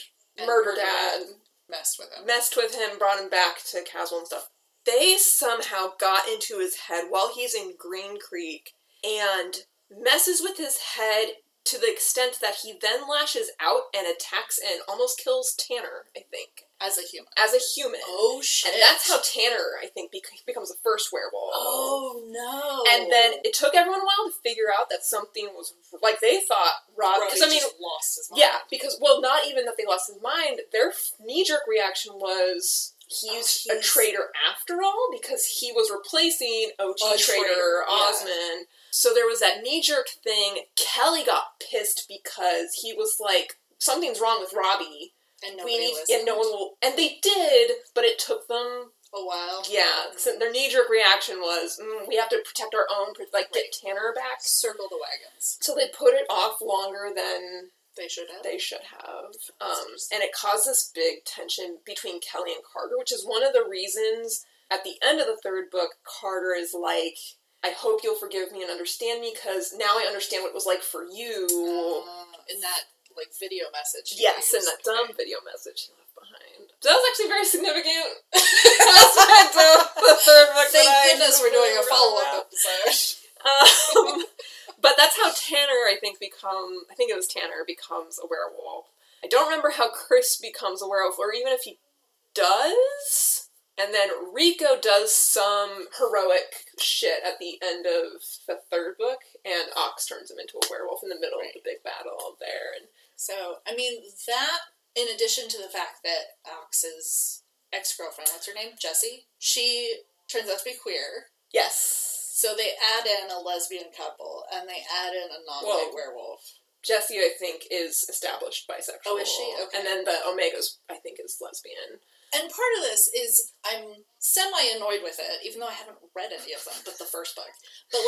Murder Dad messed with him, brought him back to Caswell and stuff. They somehow got into his head while he's in Green Creek and messes with his head to the extent that he then lashes out and attacks and almost kills Tanner, I think. As a human. Oh, shit. And that's how Tanner, I think, becomes the first werewolf. Oh, no. And then it took everyone a while to figure out that something was... Like, they thought Robbie just lost his mind. Yeah, because, well, not even that they lost his mind. Their knee-jerk reaction was... He's a traitor after all, because he was replacing OG traitor Osmond. So there was that knee-jerk thing. Kelly got pissed because he was like, something's wrong with Robbie. And no one will... And they did, but it took them... a while. Yeah, so their knee-jerk reaction was, we have to protect our own, get Tanner back. Circle the wagons. So they put it off longer than... They should have. And it caused this big tension between Kelly and Carter, which is one of the reasons at the end of the third book, Carter is like, I hope you'll forgive me and understand me, because now I understand what it was like for you. In that, video message. Yes, in that dumb video message he left behind. So that was actually very significant aspect of the third book. Thank goodness we're doing a follow-up episode. But that's how Tanner, I think it was Tanner, becomes a werewolf. I don't remember how Chris becomes a werewolf, or even if he does. And then Rico does some heroic shit at the end of the third book, and Ox turns him into a werewolf in the middle of the big battle there. And so, I mean, that, in addition to the fact that Ox's ex-girlfriend, what's her name? Jessie? She turns out to be queer. Yes. So they add in a lesbian couple, and they add in a non-white werewolf. Jessie, I think, is established bisexual. Oh, is she? Okay. And then the Omega's, I think, is lesbian. And part of this is, I'm semi-annoyed with it, even though I haven't read any of them, but the first book. But,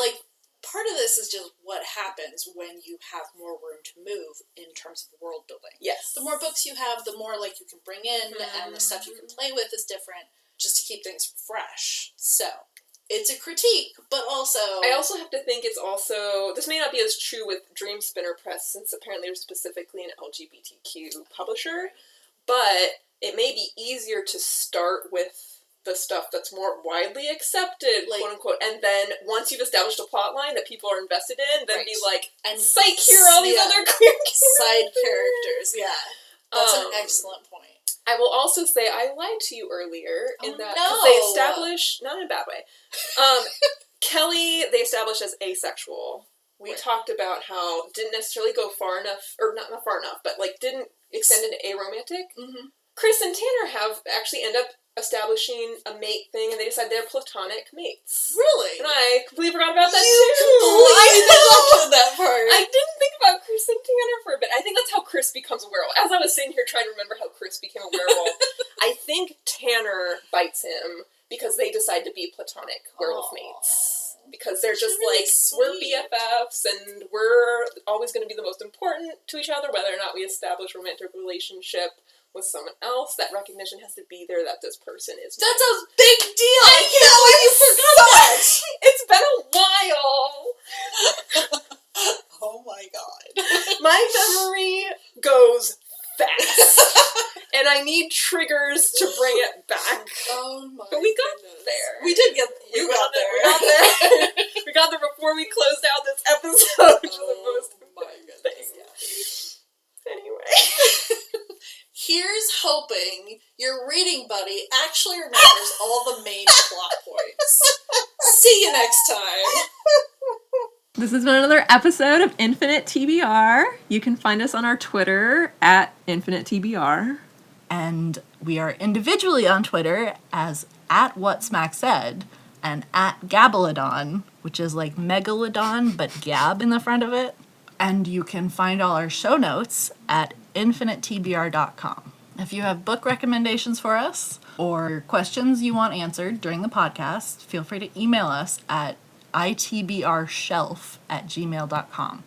part of this is just what happens when you have more room to move in terms of world building. Yes. The more books you have, the more, you can bring in, and the stuff you can play with is different, just to keep things fresh. So... It's a critique, but also... I also have to think it's also... This may not be as true with Dream Spinner Press, since apparently they're specifically an LGBTQ publisher, but it may be easier to start with the stuff that's more widely accepted, quote-unquote, and then once you've established a plot line that people are invested in, then be like, and psych, here are all these other queer side characters, That's an excellent point. I will also say I lied to you earlier in that because they established, not in a bad way, Kelly they established as asexual. We talked about how didn't necessarily go far enough, or not far enough, but didn't extend into aromantic. Mm-hmm. Chris and Tanner have actually end up establishing a mate thing, and they decide they're platonic mates. Really? And I completely forgot about that too. I neglected that part. I didn't think about Chris and Tanner for a bit. I think that's how Chris becomes a werewolf. As I was sitting here trying to remember how Chris became a werewolf, I think Tanner bites him because they decide to be platonic werewolf mates. Because they're just really we're BFFs, and we're always going to be the most important to each other, whether or not we establish a romantic relationship with someone else. That recognition has to be there that this person is. That's a big deal! I can't believe you forgot that! It's been a while! Oh my god. My memory goes fast. And I need triggers to bring it back. Oh my But we got there. We did get there. We got there. We got there before we closed out this episode, which is the most important thing. Yeah. Anyway. Here's hoping your reading buddy actually remembers all the main plot points. See you next time. This has been another episode of Infinite TBR. You can find us on our Twitter at Infinite TBR. And we are individually on Twitter as @WhatSmackSaid and @Gabalodon, which is like Megalodon, but Gab in the front of it. And you can find all our show notes at infiniteTBR.com. If you have book recommendations for us or questions you want answered during the podcast, feel free to email us at itbrshelf@gmail.com.